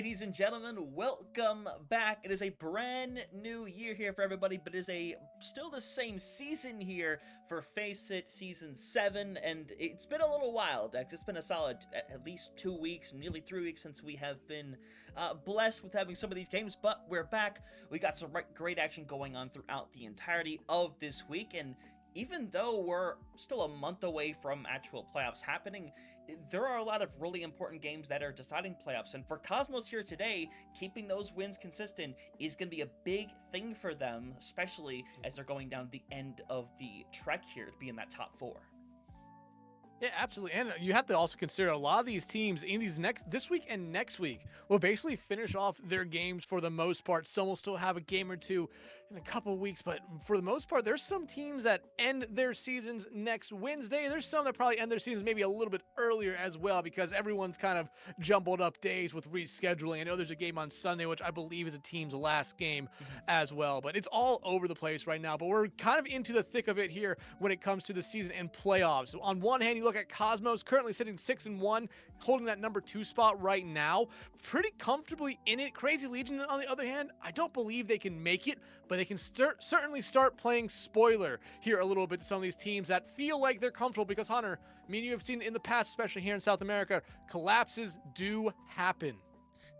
ladies and gentlemen, welcome back. It is a brand new year here for everybody, but it is still the same season here for Faceit Season 7, and it's been a little while, Dex. It's been a solid at least 2 weeks, nearly 3 weeks since we have been blessed with having some of these games, but we're back. We got some great action going on throughout the entirety of this week, and even though we're still a month away from actual playoffs happening, there are a lot of really important games that are deciding playoffs. And for Cosmos here today, keeping those wins consistent is going to be a big thing for them, especially as they're going down the end of the trek here to be in that top 4. Yeah, absolutely. And you have to also consider a lot of these teams in this week and next week will basically finish off their games for the most part. Some will still have a game or two in a couple of weeks, but for the most part, there's some teams that end their seasons next Wednesday. There's some that probably end their seasons maybe a little bit earlier as well, because everyone's kind of jumbled up days with rescheduling. I know there's a game on Sunday, which I believe is a team's last game as well, but it's all over the place right now. But we're kind of into the thick of it here when it comes to the season and playoffs. So on one hand, you look at Cosmos currently sitting 6-1, holding that number 2 spot right now, pretty comfortably in it. Crazy Legion, on the other hand, I don't believe they can make it, but they can certainly start playing spoiler here a little bit to some of these teams that feel like they're comfortable, because Hunter, me and you have seen in the past, especially here in South America, collapses do happen.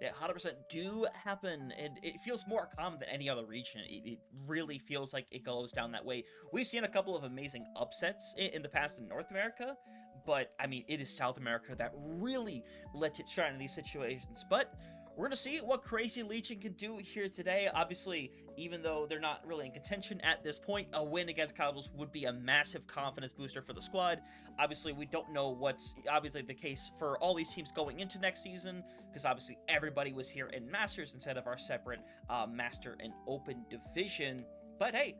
Yeah, 100% do happen, and it feels more common than any other region. It really feels like it goes down that way. We've seen a couple of amazing upsets in the past in North America, but, I mean, it is South America that really lets it shine in these situations. But we're going to see what Crazy Legion can do here today. Obviously, even though they're not really in contention at this point, a win against Cosmos would be a massive confidence booster for the squad. Obviously, we don't know what's obviously the case for all these teams going into next season, because obviously everybody was here in Masters instead of our separate Master and Open division. But hey,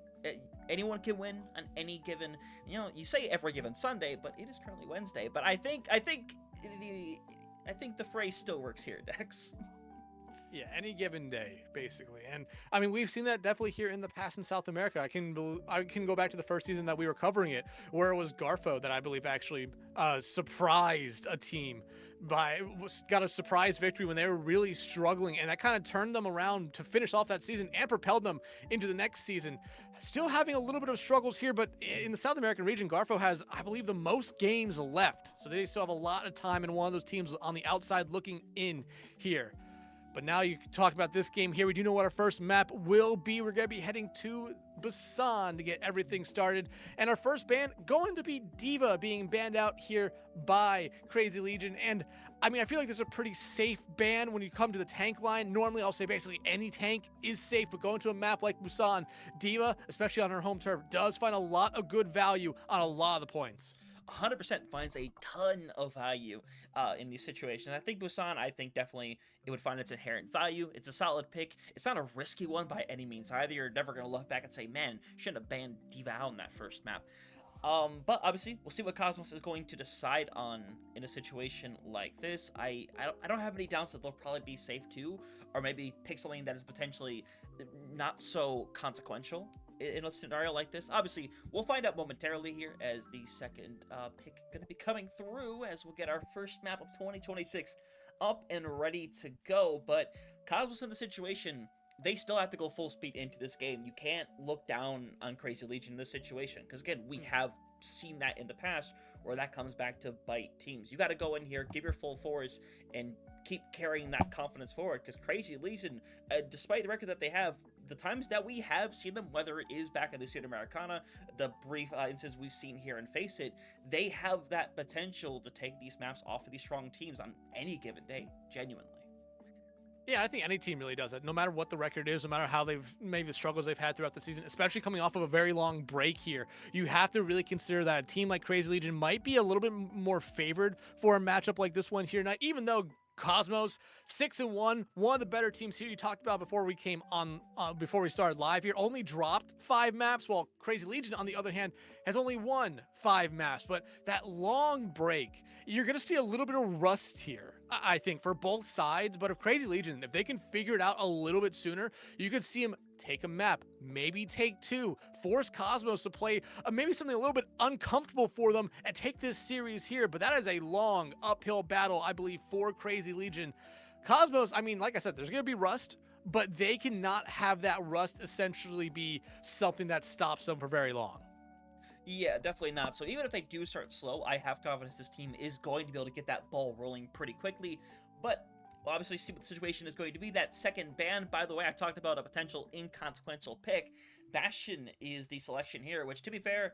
anyone can win on any given, you say every given Sunday, but it is currently Wednesday. But I think the phrase still works here, Dex. Yeah, any given day, basically. And I mean, we've seen that definitely here in the past in South America. I can go back to the first season that we were covering it, where it was Garfo that I believe actually surprised a team got a surprise victory when they were really struggling, and that kind of turned them around to finish off that season and propelled them into the next season. Still having a little bit of struggles here, but in the South American region, Garfo has, I believe, the most games left, so they still have a lot of time, and one of those teams on the outside looking in here. But now you talk about this game here. We do know what our first map will be. We're going to be heading to Busan to get everything started. And our first ban going to be D.Va being banned out here by Crazy Legion. And I mean, I feel like this is a pretty safe ban when you come to the tank line. Normally, I'll say basically any tank is safe, but going to a map like Busan, D.Va, especially on her home turf, does find a lot of good value on a lot of the points. 100% finds a ton of value in these situations. I think Busan, definitely it would find its inherent value. It's a solid pick. It's not a risky one by any means either. You're never going to look back and say, man, shouldn't have banned D.Va out in that first map. But obviously, we'll see what Cosmos is going to decide on in a situation like this. I don't have any doubts that they'll probably be safe too, or maybe pick something that is potentially not so consequential in a scenario like this. Obviously, we'll find out momentarily here as the second pick going to be coming through, as we'll get our first map of 2026 up and ready to go. But Cosmos in the situation, they still have to go full speed into this game. You can't look down on Crazy Legion in this situation, because again, we have seen that in the past where that comes back to bite teams. You got to go in here, give your full force, and keep carrying that confidence forward, because Crazy Legion, despite the record that they have, the times that we have seen them, whether it is back in the Sudamericana, the brief instances we've seen here in Faceit, they have that potential to take these maps off of these strong teams on any given day, genuinely. Yeah, I think any team really does that, no matter what the record is, no matter how they've maybe the struggles they've had throughout the season, especially coming off of a very long break here. You have to really consider that a team like Crazy Legion might be a little bit more favored for a matchup like this one here. Now, even though Cosmos 6-1, one of the better teams here you talked about before we came on, before we started live here, only dropped 5 maps, while Crazy Legion, on the other hand, has only won 5 maps. But that long break, you're going to see a little bit of rust here, I think, for both sides. But if Crazy Legion, if they can figure it out a little bit sooner, you could see them take a map, maybe take 2, force Cosmos to play maybe something a little bit uncomfortable for them and take this series here. But that is a long uphill battle, I believe, for Crazy Legion. Cosmos, I mean, like I said, there's going to be rust, but they cannot have that rust essentially be something that stops them for very long. Yeah, definitely not. So even if they do start slow, I have confidence this team is going to be able to get that ball rolling pretty quickly. But we'll obviously see what the situation is going to be. That second ban, by the way, I talked about a potential inconsequential pick. Bastion is the selection here, which, to be fair,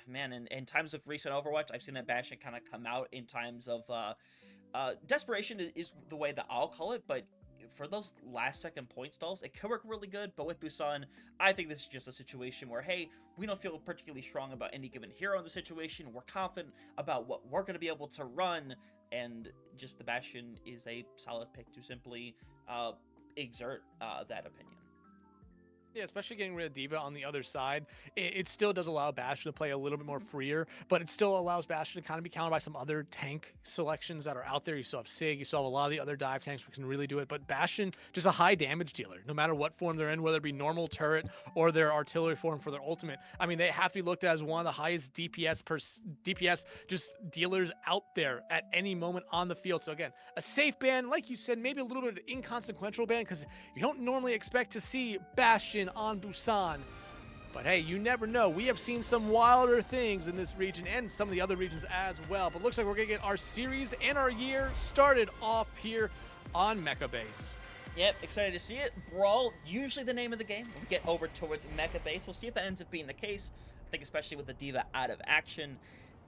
man, in times of recent Overwatch, I've seen that Bastion kind of come out in times of desperation is the way that I'll call it, but for those last-second point stalls, it could work really good, but with Busan, I think this is just a situation where, hey, we don't feel particularly strong about any given hero in the situation. We're confident about what we're going to be able to run, and just the Bastion is a solid pick to simply exert that opinion. Yeah, especially getting rid of D.Va on the other side. It still does allow Bastion to play a little bit more freer, but it still allows Bastion to kind of be countered by some other tank selections that are out there. You still have Sig, you still have a lot of the other dive tanks who can really do it, but Bastion, just a high damage dealer, no matter what form they're in, whether it be normal turret or their artillery form for their ultimate. I mean, they have to be looked at as one of the highest DPS just dealers out there at any moment on the field. So again, a safe ban, like you said, maybe a little bit of an inconsequential ban, because you don't normally expect to see Bastion on Busan, but hey, you never know. We have seen some wilder things in this region and some of the other regions as well, but looks like we're gonna get our series and our year started off here on Mecha Base. Yep, excited to see it. Brawl, usually the name of the game. When we get over towards Mecha Base, we'll see if that ends up being the case. I think especially with the D.Va out of action,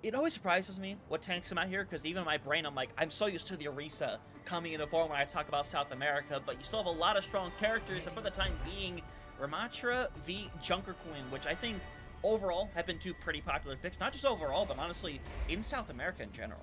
it always surprises me what tanks come out here, because even in my brain, I'm like, I'm so used to the Orisa coming into form when I talk about South America, but you still have a lot of strong characters, and for the time being, Ramatra v Junker Queen, which I think overall have been two pretty popular picks, not just overall, but honestly in South America in general.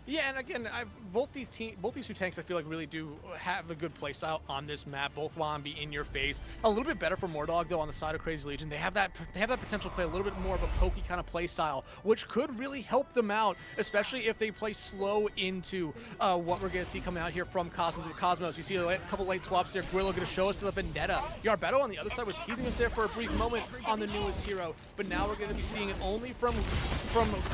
Yeah, and again, both these two tanks I feel like really do have a good playstyle on this map. Both want to be in your face. A little bit better for Mordog though on the side of Crazy Legion. They have that potential to play a little bit more of a pokey kind of playstyle, which could really help them out, especially if they play slow into what we're going to see coming out here from Cosmos. You see a couple late swaps there. Grillo going to show us the Vendetta. Yarbeto on the other side was teasing us there for a brief moment on the newest hero, but now we're going to be seeing it only from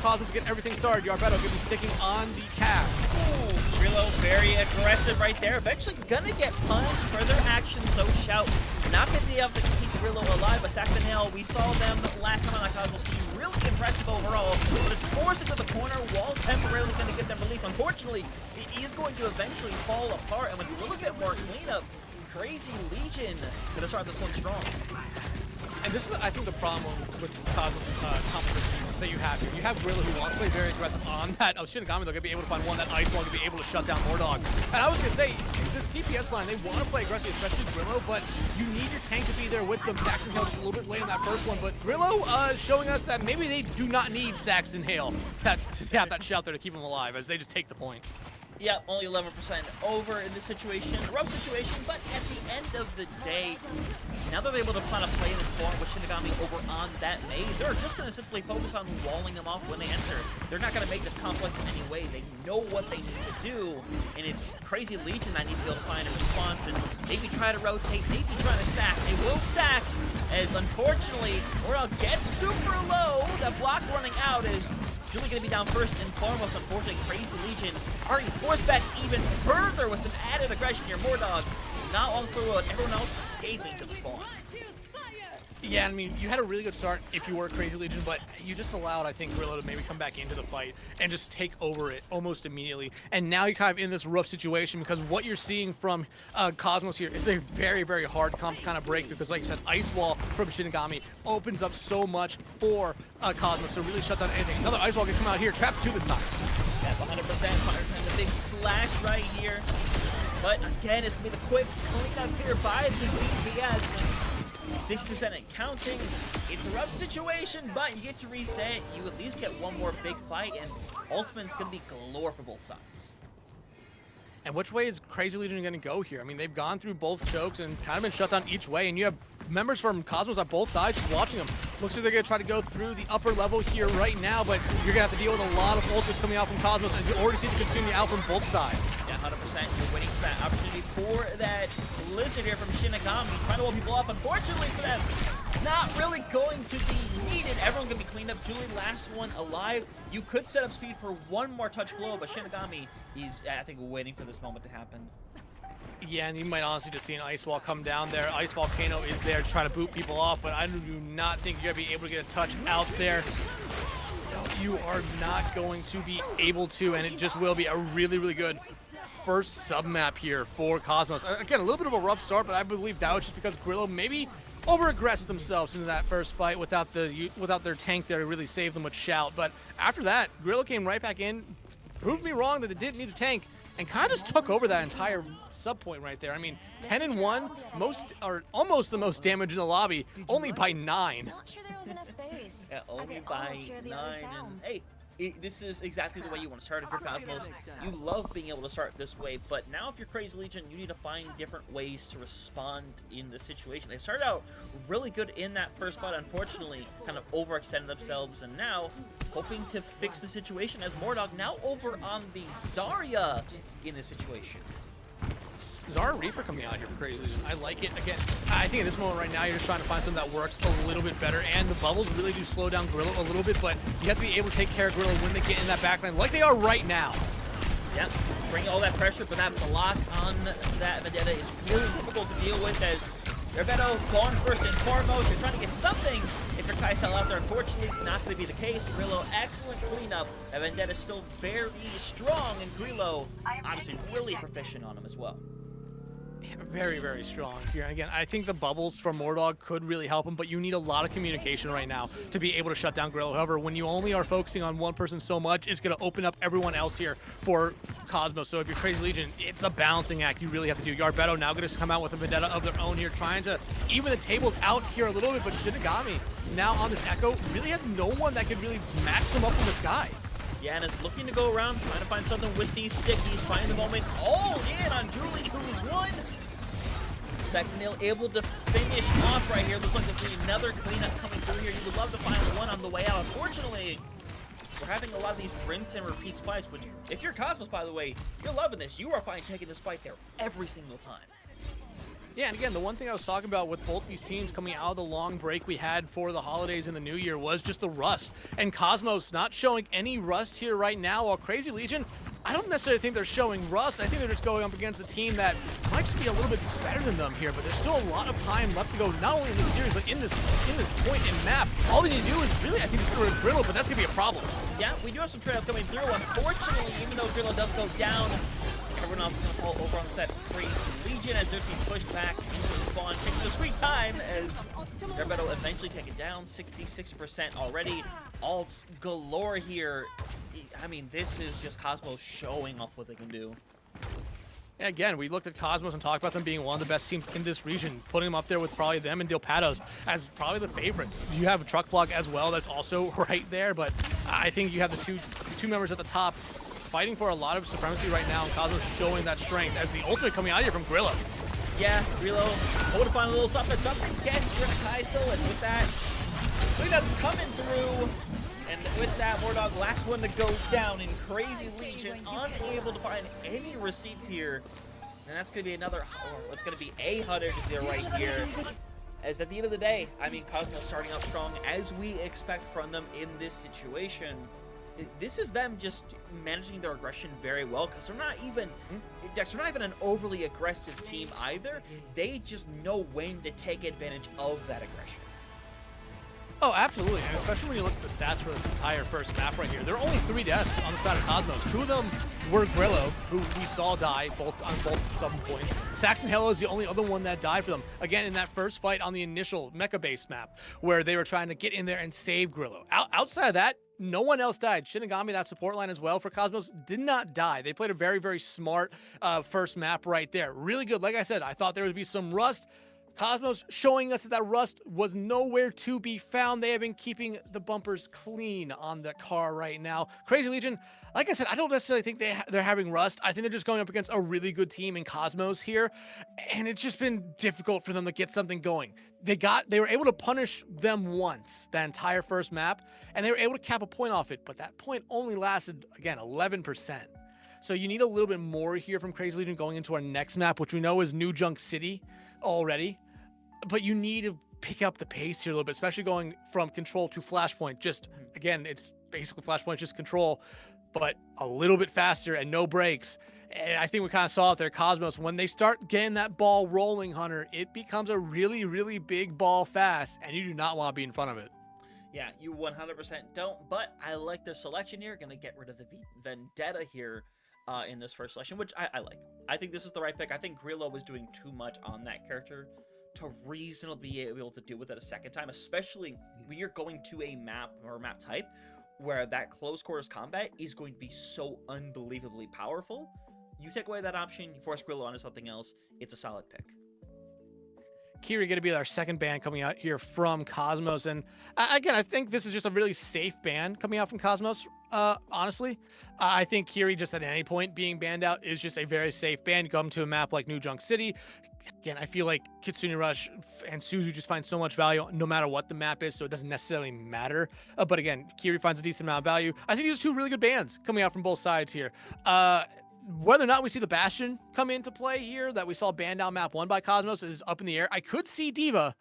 Cosmos to get everything started. Yarbeto going to be sticking on the cast. Ooh, Grillo very aggressive right there. Eventually gonna get punished. Further action, so Shout not gonna be able to keep Grillo alive, but Saxon Hill, we saw them last time on the Cosmos team. Really impressive overall. Just forced into the corner. Wall temporarily gonna give them relief. Unfortunately, it is going to eventually fall apart, and with a little bit more cleanup, Crazy Legion gonna start this one strong. And this is, I think, the problem with Cosmos competition that you have here. You have Grillo who wants to play very aggressive on that Shinigami. They're going to be able to find one, that Ice Wall, going to be able to shut down Mordog. And I was going to say, this DPS line, they want to play aggressive, especially Grillo, but you need your tank to be there with them. Saxon Hill just a little bit late on that first one, but Grillo showing us that maybe they do not need Saxon Hill to have that shout there to keep him alive, as they just take the point. Yeah, only 11% over in this situation. Rough situation, but at the end of the day, now they're able to kind of play in this form with Shinigami over on that maze. They're just going to simply focus on walling them off when they enter. They're not going to make this complex in any way. They know what they need to do, and it's Crazy Legion that need to be able to find a response and maybe try to rotate, maybe try to stack. They will stack, as unfortunately, Mordog gets super low. That block running out is Julie going to be down first and foremost. Unfortunately, Crazy Legion already forced back even further with some added aggression here. Mordog not on through it. Everyone else escaping to the spawn. Yeah, I mean, you had a really good start if you were Crazy Legion, but you just allowed, I think, Grillo to maybe come back into the fight and just take over it almost immediately. And now you're kind of in this rough situation, because what you're seeing from Cosmos here is a very, very hard kind of break, because like you said, Ice Wall from Shinigami opens up so much for Cosmos to really shut down anything. Another Ice Wall can come out here, traps 2 this time. Yeah, 100%, the big slash right here. But again, it's going to be the quick cleanup here by the DPS. 60% and counting. It's a rough situation, but you get to reset. You at least get one more big fight, and Ultimate's going to be galore for both sides. And which way is Crazy Legion going to go here? I mean, they've gone through both chokes and kind of been shut down each way, and you have members from Cosmos on both sides just watching them. Looks like they're going to try to go through the upper level here right now, but you're going to have to deal with a lot of ultras coming out from Cosmos, as you already see the consuming out from both sides. Yeah, 100%. You're waiting for that opportunity for that Blizzard here from Shinigami, trying to wall people up. Unfortunately for them, it's not really going to be needed. Everyone gonna be cleaned up. Julie, last one alive. You could set up speed for one more touch blow, but Shinigami, he's, I think, waiting for this moment to happen. Yeah, and you might honestly just see an Ice Wall come down there. Ice Volcano is there to try to boot people off, but I do not think you're going to be able to get a touch out there. No, you are not going to be able to, and it just will be a really, really good first sub-map here for Cosmos. Again, a little bit of a rough start, but I believe that was just because Grillo maybe over-aggressed themselves into that first fight without their tank there to really save them with Shout. But after that, Grillo came right back in, proved me wrong that they didn't need the tank, and kind of just took over that entire sub point right there. I mean, 10-1, almost the most damage in the lobby, only by 9. Not sure there was enough base. Yeah, only by 9. And hey, this is exactly the way you want to start if you're Cosmos. You love being able to start this way, but now if you're Crazy Legion, you need to find different ways to respond in the situation. They started out really good in that first fight, unfortunately, kind of overextended themselves, and now hoping to fix the situation as Mordog now over on the Zarya in this situation. Zara Reaper coming out here for Crazy Legion. I like it. Again, I think at this moment right now, you're just trying to find something that works a little bit better, and the bubbles really do slow down Grillo a little bit, but you have to be able to take care of Grillo when they get in that backline, like they are right now. Yep, bring all that pressure, but that block on that Vendetta is really difficult to deal with as Roberto gone first and foremost. You're trying to get something if you're Kaisel out there. Unfortunately, not going to be the case. Grillo, excellent cleanup. And Vendetta still very strong, and Grillo obviously really proficient on him as well. Very, very strong here. Again, I think the bubbles from Mordog could really help him, but you need a lot of communication right now to be able to shut down Grillo. However, when you only are focusing on one person so much, it's going to open up everyone else here for Cosmos. So if you're Crazy Legion, it's a balancing act you really have to do. Yarbeto now going to come out with a Vendetta of their own here, trying to even the tables out here a little bit, but Shinigami now on this Echo really has no one that could really match them up in the sky. Yeah, and is looking to go around, trying to find something with these stickies, find the moment all in on Julie, who's won. Saxonil able to finish off right here. Looks like there's another cleanup coming through here. You would love to find one on the way out. Unfortunately, we're having a lot of these rinse and repeats fights, which, if you're Cosmos, by the way, you're loving this. You are fine taking this fight there every single time. Yeah, and again, the one thing I was talking about with both these teams coming out of the long break we had for the holidays and the new year was just the rust. And Cosmos not showing any rust here right now, while Crazy Legion, I don't necessarily think they're showing rust. I think they're just going up against a team that might just be a little bit better than them here, but there's still a lot of time left to go, not only in this series, but in this point in map. All they need to do is really, I think, just go to Grillo, but that's going to be a problem. Yeah, we do have some trails coming through. Unfortunately, even though Grillo does go down, everyone else is going to fall over on the set. Crazy Legion as they're being pushed back into the spawn. Taking the sweet time as they're about to eventually take it down. 66% already. Alts galore here. I mean, this is just Cosmos showing off what they can do. Yeah, again, we looked at Cosmos and talked about them being one of the best teams in this region, putting them up there with probably them and Dilpados as probably the favorites. You have a Truck Vlog as well that's also right there, but I think you have the two members at the top fighting for a lot of supremacy right now, and Cosmos showing that strength as the ultimate coming out here from Grillo. Yeah, Grillo hoping to find a little something gets rid of Kaisel, and with that, cleanup's coming through. And with that, Mordog, last one to go down in Crazy Legion, unable to find any receipts here. And that's going to be another, or it's going to be a 100 right here. As at the end of the day, I mean, Cosmos starting out strong as we expect from them in this situation. This is them just managing their aggression very well, because they're not even, Dex, they're not even an overly aggressive team either. They just know when to take advantage of that aggression. Oh, absolutely, and especially when you look at the stats for this entire first map right here. There are only 3 deaths on the side of Cosmos. 2 of them were Grillo, who we saw die on both sub points. Saxon Hello is the only other one that died for them. Again, in that first fight on the initial mecha-based map, where they were trying to get in there and save Grillo. Outside of that, no one else died. Shinigami, that support line as well for Cosmos, did not die. They played a very, very smart first map right there. Really good. Like I said, I thought there would be some rust. Cosmos showing us that rust was nowhere to be found. They have been keeping the bumpers clean on the car right now. Crazy Legion, like I said, I don't necessarily think they're having rust. I think they're just going up against a really good team in Cosmos here, and it's just been difficult for them to get something going. They were able to punish them once, that entire first map, and they were able to cap a point off it, but that point only lasted, again, 11%. So you need a little bit more here from Crazy Legion going into our next map, which we know is New Junk City already. But you need to pick up the pace here a little bit, especially going from control to flashpoint. Just, again, it's basically flashpoint, just control, but a little bit faster and no breaks. And I think we kind of saw it there, Cosmos. When they start getting that ball rolling, Hunter, it becomes a really, really big ball fast, and you do not want to be in front of it. Yeah, you 100% don't, but I like their selection here. Going to get rid of the Vendetta here in this first selection, which I like. I think this is the right pick. I think Grillo was doing too much on that character to reasonably be able to deal with it a second time, especially when you're going to a map or a map type where that close quarters combat is going to be so unbelievably powerful. You take away that option, you force Grillo onto something else, it's a solid pick. Kiri going to be our second ban coming out here from Cosmos. And again, I think this is just a really safe ban coming out from Cosmos. Honestly, I think Kiri just at any point being banned out is just a very safe ban. You come to a map like New Junk City. Again, I feel like Kitsune Rush and Suzu just find so much value no matter what the map is, so it doesn't necessarily matter. But again, Kiri finds a decent amount of value. I think these are two really good bans coming out from both sides here. Whether or not we see the Bastion come into play here that we saw banned down map 1 by Cosmos is up in the air. I could see D.Va,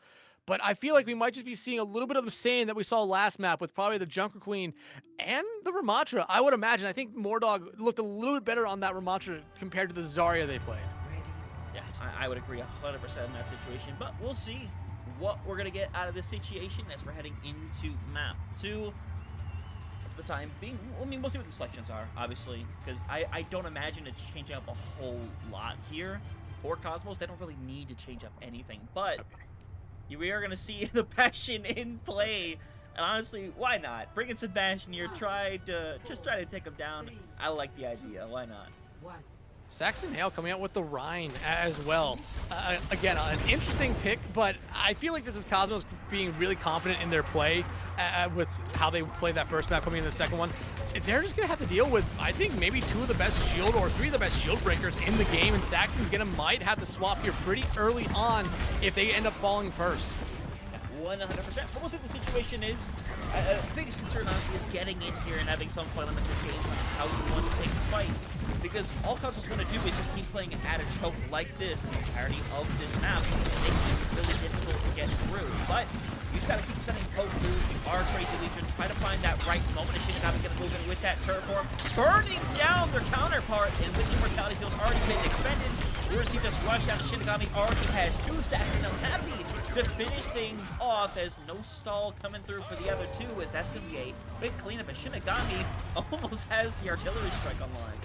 but I feel like we might just be seeing a little bit of the same that we saw last map with probably the Junker Queen and the Ramatra. I would imagine. I think Mordog looked a little bit better on that Ramatra compared to the Zarya they played. Yeah, I would agree 100% in that situation, but we'll see what we're going to get out of this situation as we're heading into map 2. For the time being, I mean, we'll see what the selections are, obviously, because I don't imagine it's changing up a whole lot here for Cosmos. They don't really need to change up anything, but we are going to see the Bastion in play, and honestly, why not? Bring in Sebastian here, try to take him down. I like the idea. Why not? Saxon Hale coming out with the Rhine as well. Again, an interesting pick, but I feel like this is Cosmos being really confident in their play with how they played that first map coming in the second one. They're just going to have to deal with, I think, maybe 2 of the best shield or 3 of the best shield breakers in the game, and Saxon's might have to swap here pretty early on if they end up falling first. 100%. But we'll see what the situation is. The biggest concern, honestly, is getting in here and having some fun on the game plan, how you want to take this fight. Because all Cosmos want to do is just keep playing an added choke like this the entirety of this map, and they keep it really difficult to get through. But you just got to keep sending poke through. You are Crazy Legion. Try to find that right moment. And Shinigami going to move in with that Terraform, burning down their counterpart, and with the Immortality Field already been expended. We're going to see this rush out. Shinigami already has 2 stacks, and I'm happy to finish things off as no stall coming through for the other 2, as that's going to be a big cleanup, as Shinigami almost has the artillery strike online.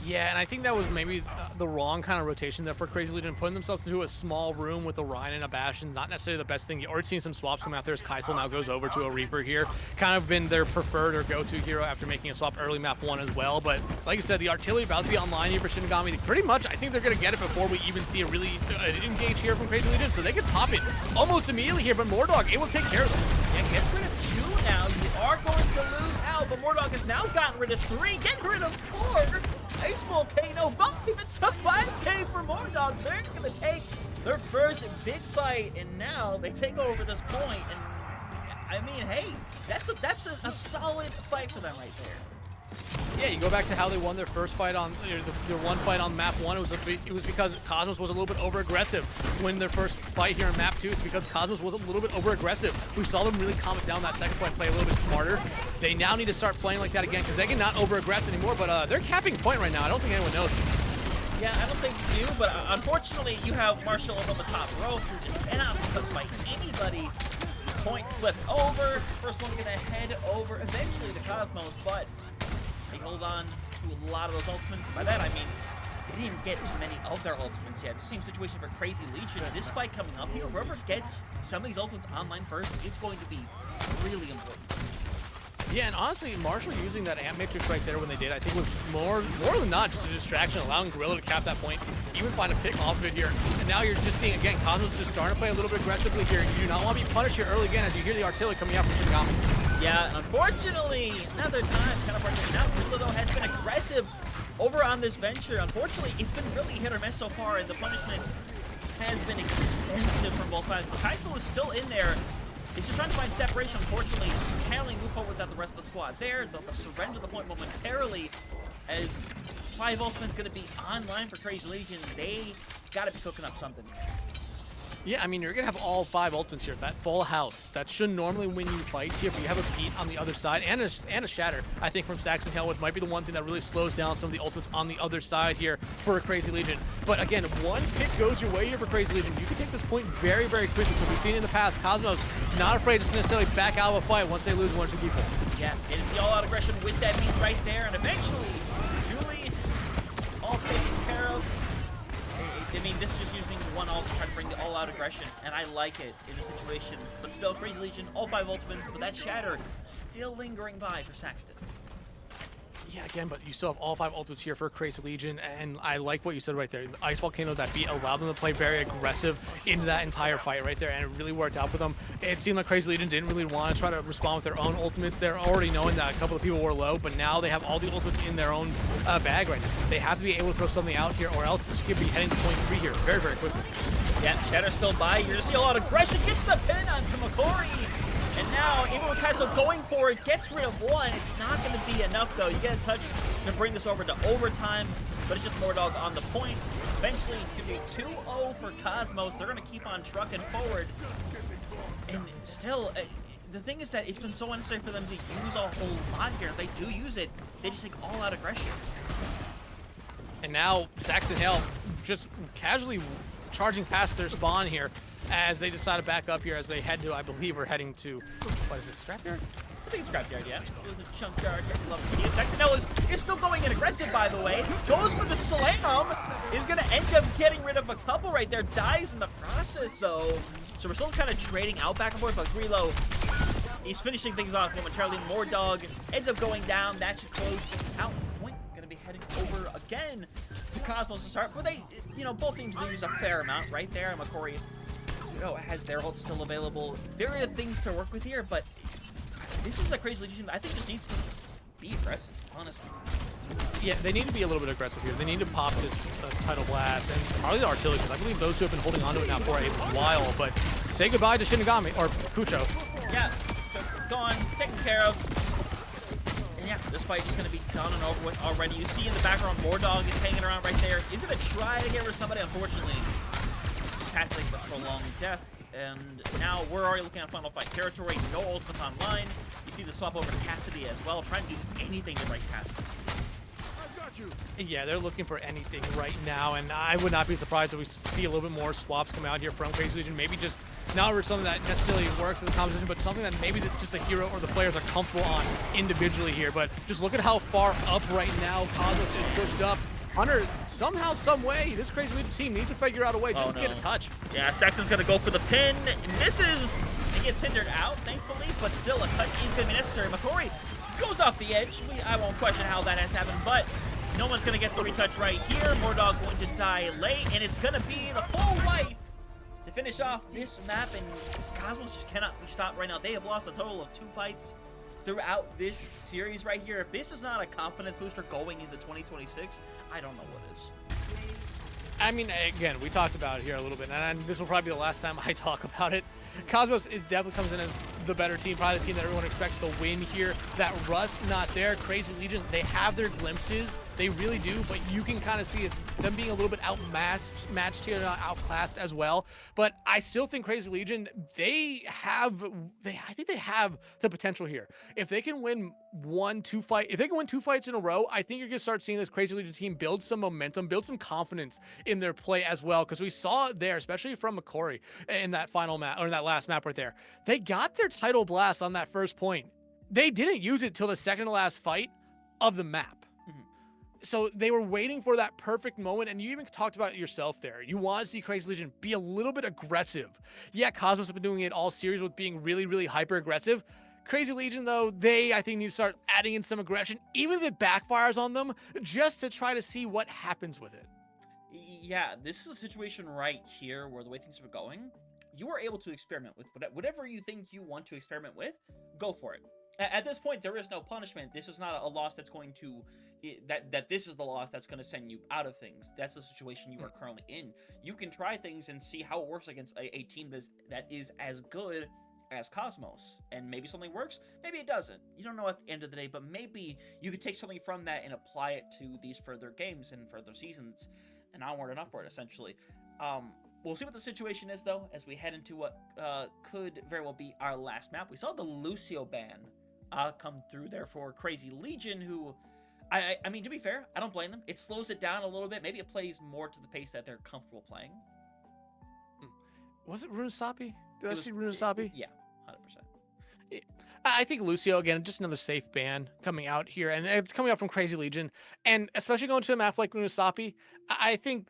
Yeah, and I think that was maybe the wrong kind of rotation there for Crazy Legion, putting themselves into a small room with a Rhine and a Bastion. Not necessarily the best thing. You already seen some swaps come out there as Kaisel now goes over to a Reaper here. Kind of been their preferred or go-to hero after making a swap early map 1 as well. But like you said, the artillery about to be online here for Shinigami. Pretty much, I think they're going to get it before we even see a really engage here from Crazy Legion. So they can pop it almost immediately here, but Mordog able to take care of them. Yeah, get rid of 2 now. You are going to lose out, but Mordog has now gotten rid of 3. Get rid of 4. Ice Volcano 5, it's a 5K for Mordog. They're going to take their first big fight, and now they take over this point. And I mean, hey, that's a solid fight for them right there. Yeah, you go back to how they won their first fight on their one fight on map 1. It was because Cosmos was a little bit over aggressive. When their first fight here in map 2, it's because Cosmos was a little bit over aggressive. We saw them really calm it down that second fight, play a little bit smarter. They now need to start playing like that again because they cannot over aggress anymore. But they're capping point right now. I don't think anyone knows. Yeah, I don't think you do, but unfortunately, you have Marshall on the top row who just cannot be touched by anybody. Point flipped over. First one's gonna head over eventually to Cosmos, but they hold on to a lot of those ultimates. By that I mean they didn't get too many of their ultimates yet. The same situation for Crazy Legion. This fight coming up here, whoever gets some of these ultimates online first, it's going to be really important. Yeah, and honestly, Marshall using that Amp Matrix right there when they did, I think was more than not just a distraction, allowing Gorilla to cap that point, even find a pick off of it here. And now you're just seeing, again, Cosmos just starting to play a little bit aggressively here. You do not want to be punished here early again as you hear the artillery coming out from Shinigami. Yeah, unfortunately, another time, kind of fortunately, now Gorilla, though, has been aggressive over on this venture. Unfortunately, it's been really hit or miss so far, and the punishment has been extensive from both sides. But Kaisel is still in there. He's just trying to find separation. Unfortunately, can't really move forward without the rest of the squad there. They'll surrender the point momentarily. as 5 Ultimate's going to be online for Crazy Legion. They got to be cooking up something. Yeah, I mean, you're going to have all 5 ultimates here. That full house, that should normally win you fights here, but you have a beat on the other side and a shatter, I think, from Saxon Hell, which might be the one thing that really slows down some of the ultimates on the other side here for Crazy Legion. But again, if one pick goes your way here for Crazy Legion, you can take this point very, very quickly. So we've seen it in the past, Cosmos not afraid to necessarily back out of a fight once they lose 1 or 2 people. Yeah, it is the all-out aggression with that beat right there, and eventually, Julie, all taken care of. I mean, this is just using one ult to try to bring the all-out aggression, and I like it in this situation. But still, Crazy Legion, all 5 ultimates, but that shatter still lingering by for Saxton. Yeah, again, but you still have all 5 ultimates here for Crazy Legion, and I like what you said right there. The Ice Volcano, that beat allowed them to play very aggressive into that entire fight right there, and it really worked out for them. It seemed like Crazy Legion didn't really want to try to respond with their own ultimates. They're already knowing that a couple of people were low, but now they have all the ultimates in their own bag right now. They have to be able to throw something out here, or else this could be heading to point 3 here very, very quickly. Yeah, Shatter's still by. You're going to see a lot of aggression. Gets the pin onto McCory. And now, even with Kaizo going for it, gets rid of 1. It's not going to be enough, though. You get a touch to bring this over to overtime, but it's just Mordog on the point. Eventually, it's going to be 2-0 for Cosmos. They're going to keep on trucking forward. And still, the thing is that it's been so unnecessary for them to use a whole lot here. If they do use it, they just take all-out aggression. And now, Saxon Hell just casually charging past their spawn here as they decide to back up here as they head to, I believe we're heading to, what is this, Scrapyard? I think it's Scrapyard, yeah. It was a junkyard. Love to see it. Saxon Hell is still going in aggressive, by the way. Goes for the slam. Is going to end up getting rid of a couple right there. Dies in the process, though. So we're still kind of trading out back and forth, but Grilo, he's finishing things off momentarily. Mordog ends up going down. That should close out. Point going to be heading over again to Cosmos to start. But they, both teams do use a fair amount right there. And McCory, has their ult still available. There are things to work with here, but this is a Crazy Legion I think just needs to be aggressive, honestly. Yeah, they need to be a little bit aggressive here. They need to pop this Tidal Blast and probably the Artillery, because I believe those two have been holding onto it now for a while, but say goodbye to Shinigami, or Kucho. Yeah, gone, taken care of. And yeah, this fight is going to be done and over with already. You see in the background, Mordog is hanging around right there. He's going to try to get rid of somebody, unfortunately. Has like the prolonged death, and now we're already looking at final fight territory. No ultimates online. You see the swap over to Cassidy as well, trying to do anything to break past this. Yeah, they're looking for anything right now, and I would not be surprised if we see a little bit more swaps come out here from Crazy Legion. Maybe just not over something that necessarily works in the competition, but something that maybe just the hero or the players are comfortable on individually here. But just look at how far up right now Cosmos is pushed up. Hunter, somehow, some way, this Crazy Legion team needs to figure out a way just to get a touch. Yeah, Saxon's going to go for the pin. Misses and gets hindered out, thankfully, but still a touch is going to be necessary. McCory goes off the edge. I won't question how that has happened, but no one's going to get the retouch right here. Mordog going to die late, and it's going to be the full wipe to finish off this map, and Cosmos just cannot be stopped right now. They have lost a total of 2 fights throughout this series right here. If this is not a confidence booster going into 2026, I don't know what is. I mean, again, we talked about it here a little bit, and this will probably be the last time I talk about it. Cosmos definitely comes in as the better team, probably the team that everyone expects to win here. That rust not there. Crazy Legion, they have their glimpses. They really do, but you can kind of see it's them being a little bit matched here, not outclassed as well. But I still think Crazy Legion, I think they have the potential here. If they can win 2 fights in a row, I think you're gonna start seeing this Crazy Legion team build some momentum, build some confidence in their play as well. Because we saw it there, especially from McCory in that final map, or in that last map right there. They got their Tidal Blast on that first point. They didn't use it till the second to last fight of the map. So they were waiting for that perfect moment, and you even talked about it yourself there. You want to see Crazy Legion be a little bit aggressive. Yeah, Cosmos have been doing it all series with being really, really hyper-aggressive. Crazy Legion, though, I think, need to start adding in some aggression, even if it backfires on them, just to try to see what happens with it. Yeah, this is a situation right here where the way things are going, you are able to experiment with whatever you think you want to experiment with, go for it. At this point, there is no punishment. This is not a loss that's going to this is the loss that's going to send you out of things. That's the situation you are currently in. You can try things and see how it works against a team that is as good as Cosmos, and maybe something works, maybe it doesn't. You don't know at the end of the day, but maybe you could take something from that and apply it to these further games and further seasons, and onward and upward, essentially. We'll see what the situation is, though, as we head into what could very well be our last map. We saw the Lucio ban come through there for Crazy Legion, who, I mean, to be fair, I don't blame them. It slows it down a little bit. Maybe it plays more to the pace that they're comfortable playing. Was it Runasapi? Did I see Runasapi? Yeah, 100%. Yeah. I think Lucio, again, just another safe ban coming out here, and it's coming out from Crazy Legion, and especially going to a map like Runasapi, I think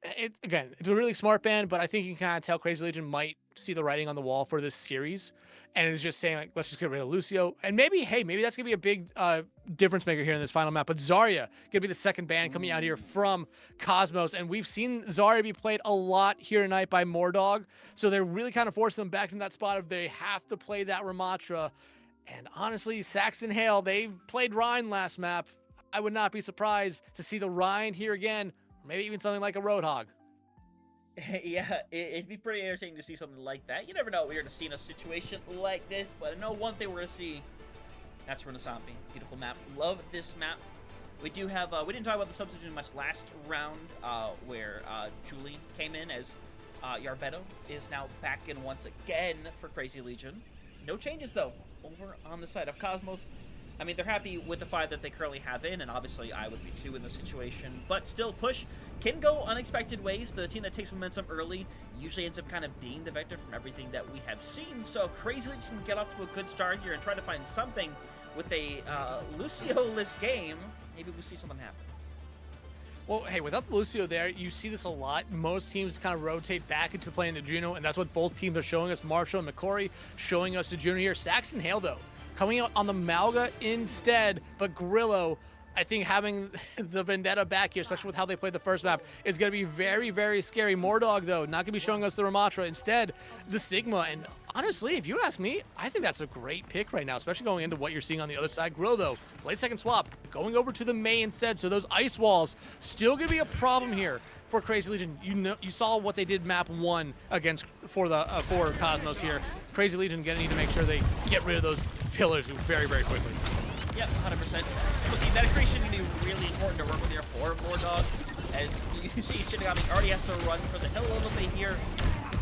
it's a really smart ban, but I think you can kind of tell Crazy Legion might see the writing on the wall for this series, and it's just saying, like, let's just get rid of Lucio, and maybe that's gonna be a big difference maker here in this final map. But Zarya gonna be the second ban coming out here from Cosmos, and we've seen Zarya be played a lot here tonight by Mordog, so they're really kind of forcing them back in that spot of they have to play that Ramatra. And honestly, Saxon Hale, they played Rhine last map. I would not be surprised to see the Rhine here again, or maybe even something like a Roadhog. Yeah, it'd be pretty entertaining to see something like that. You never know what we're going to see in a situation like this, but I know one thing we're going to see. That's Runasapi. Beautiful map. Love this map. We do have, we didn't talk about the substitution much last round, where Julie came in as Yarbeto is now back in once again for Crazy Legion. No changes, though, over on the side of Cosmos. I mean, they're happy with the 5 that they currently have in, and obviously I would be too in this situation. But still, Push can go unexpected ways. The team that takes momentum early usually ends up kind of being the vector from everything that we have seen. So Crazy Legion can get off to a good start here and try to find something with a Lucio-less game. Maybe we'll see something happen. Well, hey, without the Lucio there, you see this a lot. Most teams kind of rotate back into playing the Juno, and that's what both teams are showing us. Marshall and McCory showing us the Juno here. Saxon Hale, though, coming out on the Malga instead, but Grillo, I think having the Vendetta back here, especially with how they played the first map, is going to be very, very scary. Mordog, though, not going to be showing us the Ramatra. Instead, the Sigma. And honestly, if you ask me, I think that's a great pick right now, especially going into what you're seeing on the other side. Grillo, though, late second swap, going over to the Mei instead. So those ice walls still going to be a problem here for Crazy Legion. You saw what they did map 1 against for Cosmos here. Crazy Legion going to need to make sure they get rid of those pillars very, very quickly. Yep, 100%. We'll see, meta creation can be really important to work with here for Mordog. As you see, Shinigami already has to run for the hill a little bit here.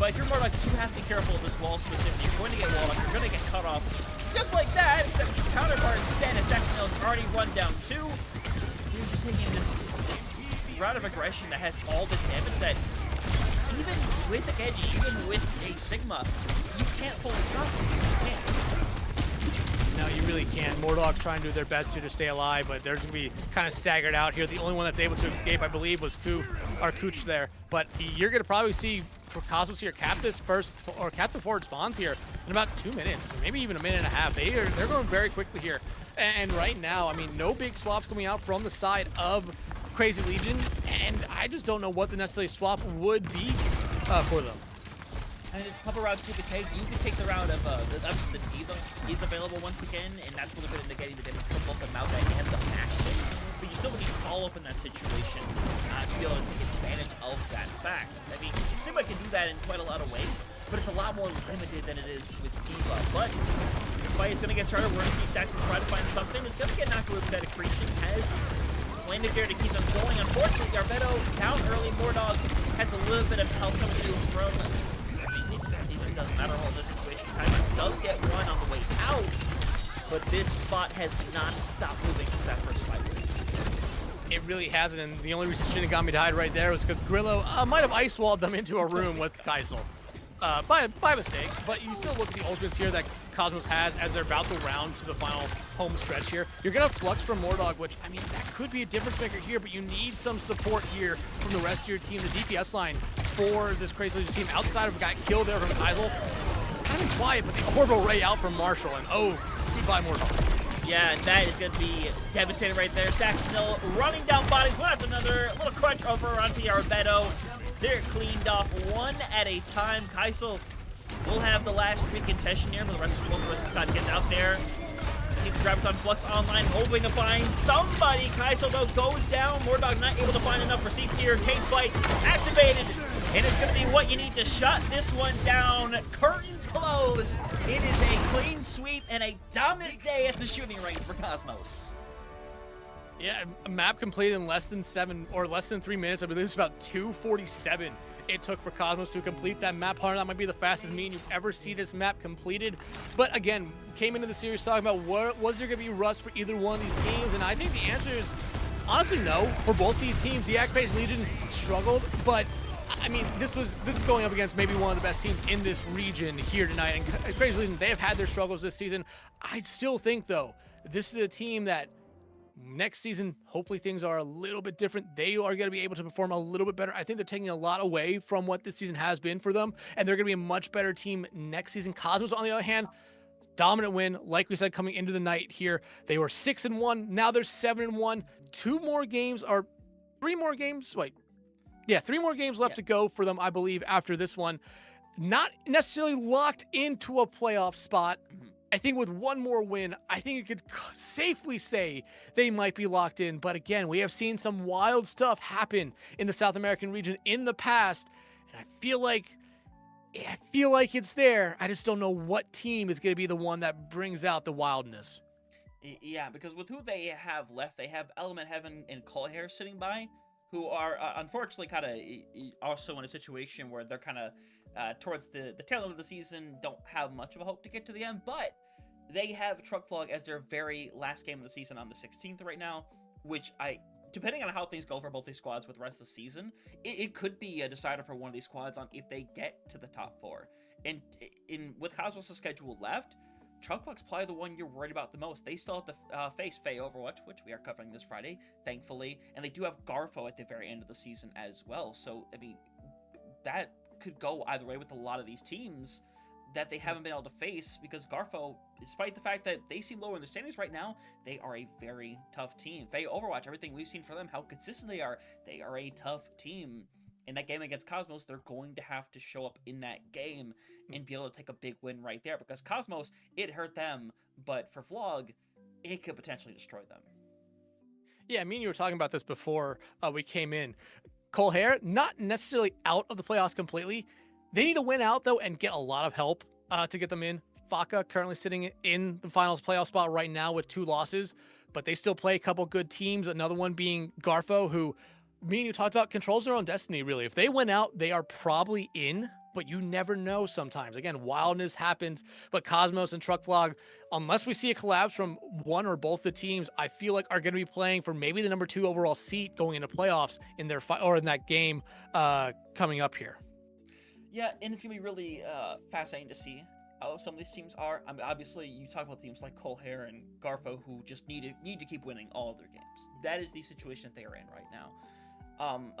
But if you're Mordog, you have to be careful of this wall specifically. You're going to get walled up, you're going to get cut off. Just like that, except your counterpart instead, as Saxon's already run down 2. You're just taking this route of aggression that has all this damage that even with a Genji, even with a Sigma, you can't fully stop it. You can't. No, you really can't. Mordog trying to do their best here to stay alive, but they're going to be kind of staggered out here. The only one that's able to escape, I believe, was Kuch there. But you're going to probably see for Cosmos here cap the forward spawns here in about 2 minutes, or maybe even a minute and a half. They're going very quickly here. And right now, I mean, no big swaps coming out from the side of Crazy Legion, and I just don't know what the necessary swap would be for them. And there's a couple routes you could take. You could take the route of the Diva. He's available once again, and that's really good in getting the damage from both the Malga and the Ashley. But you still need follow-up in that situation to be able to take advantage of that fact. I mean, Sigma can do that in quite a lot of ways, but it's a lot more limited than it is with Diva. But this fight is going to get started. We're going to see Saxon try to find something. It's going to get knocked with that accretion as landed there to keep them going. Unfortunately, Yarbeto down early. Mordog has a little bit of health coming through from... It doesn't matter how this situation. Kaiser does get one on the way out, but this spot has not stopped moving since that first fight. It really hasn't, and the only reason Shinigami died right there was because Grillo might have ice walled them into a room with Kaisel. By mistake, but you still look at the ultimates here that Cosmos has as they're about to round to the final home stretch here. You're going to flux from Mordog, which, I mean, that could be a difference maker here, but you need some support here from the rest of your team. The DPS line for this Crazy Legion team outside of a guy killed there from Kaisel. Kind of quiet, but the orbital ray out from Marshall, and oh, goodbye Mordog. Yeah, and that is going to be devastating right there. Saxon still running down bodies one after another. A little crunch over onto Yarbeto. They're cleaned off one at a time. Kaisel will have the last free contestation here for the rest of the world versus Scott getting out there. see the Graviton Flux online, hoping to find somebody. Kaiso, though, goes down. Mordog not able to find enough receipts here. Cage Fight activated, and it's going to be what you need to shut this one down. Curtains closed. It is a clean sweep and a dominant day at the shooting range for Cosmos. Yeah, a map completed in less than 3 minutes. I believe it's about 2:47 it took for Cosmos to complete that map. Hunter, that might be the fastest mean you ever see this map completed. But again, came into the series talking about was there going to be rust for either one of these teams, and I think the answer is honestly no for both these teams. The Act-based Legion struggled, but I mean, this is going up against maybe one of the best teams in this region here tonight. And Crazy Legion, they have had their struggles this season. I still think though, this is a team that next season, hopefully things are a little bit different. They are going to be able to perform a little bit better. I think they're taking a lot away from what this season has been for them, and they're going to be a much better team next season. Cosmos, on the other hand, dominant win. Like we said, coming into the night here, they were 6-1. Now they're 7-1. 3 more games left to go for them, I believe, after this one. Not necessarily locked into a playoff spot. I think with one more win, I think you could safely say they might be locked in. But again, we have seen some wild stuff happen in the South American region in the past, and I feel like it's there. I just don't know what team is going to be the one that brings out the wildness. Yeah, because with who they have left, they have Element Heaven and Colhair sitting by, who are unfortunately kind of also in a situation where they're kind of towards the tail end of the season, don't have much of a hope to get to the end, but they have Truck Vlog as their very last game of the season on the 16th right now, which depending on how things go for both these squads with the rest of the season, it could be a decider for one of these squads on if they get to the top 4. And with Cosmos' schedule left, Truck Vlog's probably the one you're worried about the most. They still have to face Faye Overwatch, which we are covering this Friday, thankfully, and they do have Garfo at the very end of the season as well. So, I mean, that could go either way with a lot of these teams that they haven't been able to face, because Garfo, despite the fact that they seem lower in the standings right now, they are a very tough team. Faye Overwatch, everything we've seen for them, how consistent they are a tough team. In that game against Cosmos, they're going to have to show up in that game and be able to take a big win right there, because Cosmos, it hurt them, but for Vlog, it could potentially destroy them. Yeah, me and you were talking about this before we came in. Colhair, not necessarily out of the playoffs completely. They need to win out, though, and get a lot of help to get them in. Faka currently sitting in the finals playoff spot right now with 2 losses, but they still play a couple good teams, another one being Garfo, who me and you talked about controls their own destiny, really. If they win out, they are probably in, but you never know sometimes. Again, wildness happens, but Cosmos and Truck Vlog, unless we see a collapse from one or both the teams, I feel like are going to be playing for maybe the number 2 overall seat going into playoffs in their or in that game coming up here. Yeah, and it's going to be really fascinating to see how some of these teams are. I mean, obviously, you talk about teams like Colhair and Garfo who just need to keep winning all of their games. That is the situation that they are in right now.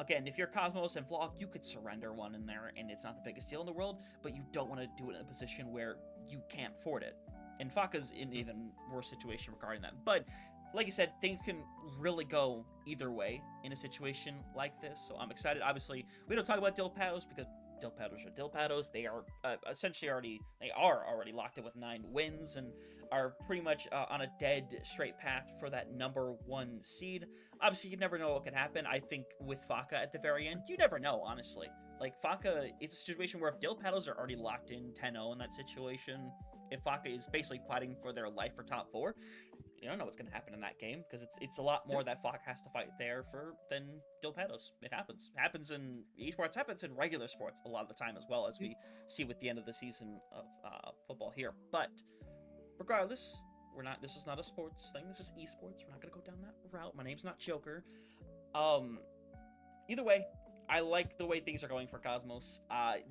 Again, if you're Cosmos and Vlog, you could surrender one in there, and it's not the biggest deal in the world, but you don't want to do it in a position where you can't afford it. And Faka's in an even worse situation regarding that. But, like you said, things can really go either way in a situation like this, so I'm excited. Obviously, we don't talk about Dilpados because Dilpados are Dilpados. They are essentially already locked in with 9 wins and are pretty much on a dead straight path for that number 1 seed. Obviously, you never know what could happen. I think with Faka at the very end, you never know, honestly. Like, Faka is a situation where if Dilpados are already locked in 10-0 in that situation, if Faka is basically fighting for their life for top 4, you don't know what's going to happen in that game, because it's a lot more that Faka has to fight there than Dilpados. It happens in esports, happens in regular sports a lot of the time as well, as we see with the end of the season of football here. But regardless, this is not a sports thing, this is esports. We're not going to go down that route. My name's not Joker. Either way, I like the way things are going for Cosmos.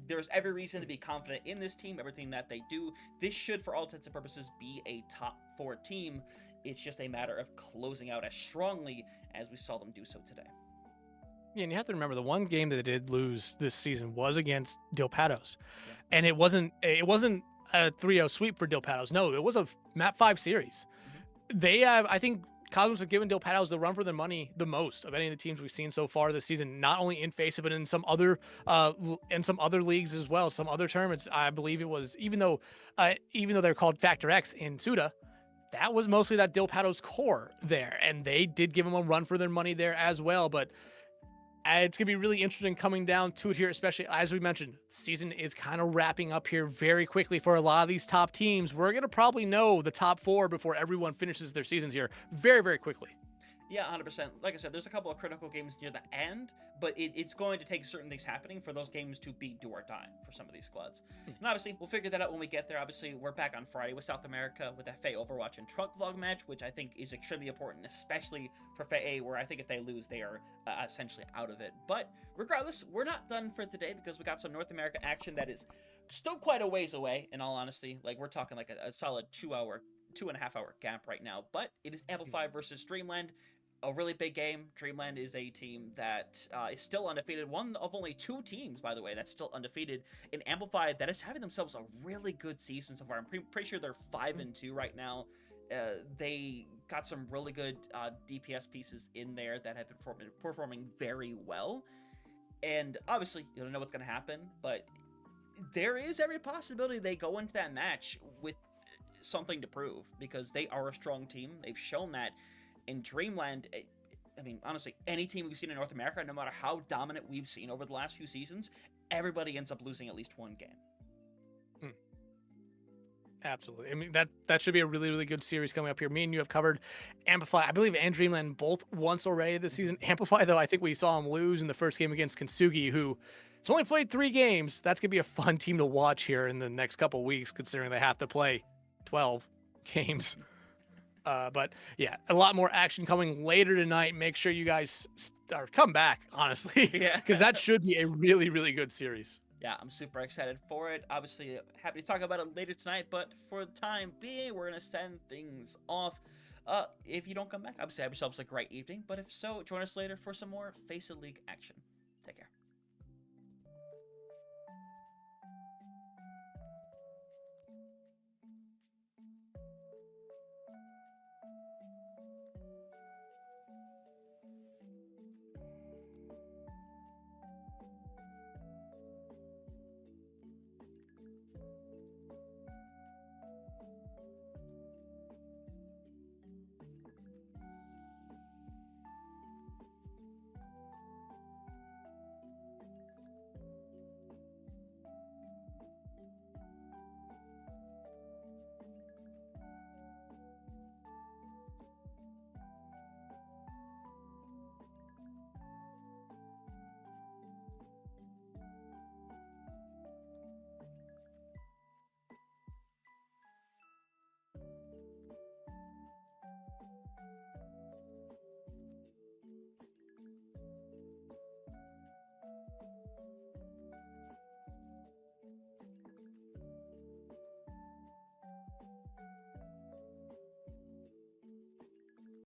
There's every reason to be confident in this team, everything that they do. This should, for all intents and purposes, be a top 4 team. It's just a matter of closing out as strongly as we saw them do so today. Yeah, and you have to remember the one game that they did lose this season was against Dilpados. Yeah. And it wasn't a 3-0 sweep for Dilpados. No, it was a map 5 series. Mm-hmm. They have, I think, Cosmos have given Dilpados the run for their money the most of any of the teams we've seen so far this season, not only in Faceit, but in some other leagues as well, some other tournaments. I believe it was, even though they're called Factor X in Suda, that was mostly that Del Pato's core there, and they did give him a run for their money there as well. But it's going to be really interesting coming down to it here, especially as we mentioned, season is kind of wrapping up here very quickly for a lot of these top teams. We're going to probably know the top four before everyone finishes their seasons here very, very quickly. Yeah, 100%. Like I said, there's a couple of critical games near the end, but it's going to take certain things happening for those games to be do or die for some of these squads. And obviously, we'll figure that out when we get there. Obviously, we're back on Friday with South America with that Fae Overwatch and Truck Vlog match, which I think is extremely important, especially for Fae, where I think if they lose, they are essentially out of it. But regardless, we're not done for today because we got some North America action that is still quite a ways away, in all honesty. Like, we're talking like a solid 2.5 hour gap right now. But it is Amplify versus Dreamland. A really big game. Dreamland is a team that is still undefeated. One of only 2 teams, by the way, that's still undefeated. And Amplify, that is having themselves a really good season so far. I'm pretty sure they're 5-2 right now. They got some really good DPS pieces in there that have been performing very well. And obviously, you don't know what's going to happen, but there is every possibility they go into that match with something to prove because they are a strong team. They've shown that. In Dreamland, I mean, honestly, any team we've seen in North America, no matter how dominant we've seen over the last few seasons, everybody ends up losing at least one game. Absolutely. I mean, that should be a really, really good series coming up here. Me and you have covered Amplify, I believe, and Dreamland both once already this season. Amplify, though, I think we saw him lose in the first game against Kintsugi, who has only played 3 games. That's going to be a fun team to watch here in the next couple of weeks, considering they have to play 12 games. But yeah, a lot more action coming later tonight. Make sure you guys come back, honestly, because that should be a really, really good series. Yeah, I'm super excited for it. Obviously, happy to talk about it later tonight, but for the time being, we're going to send things off. If you don't come back, obviously have yourselves a great evening, but if so, join us later for some more Faceit League action.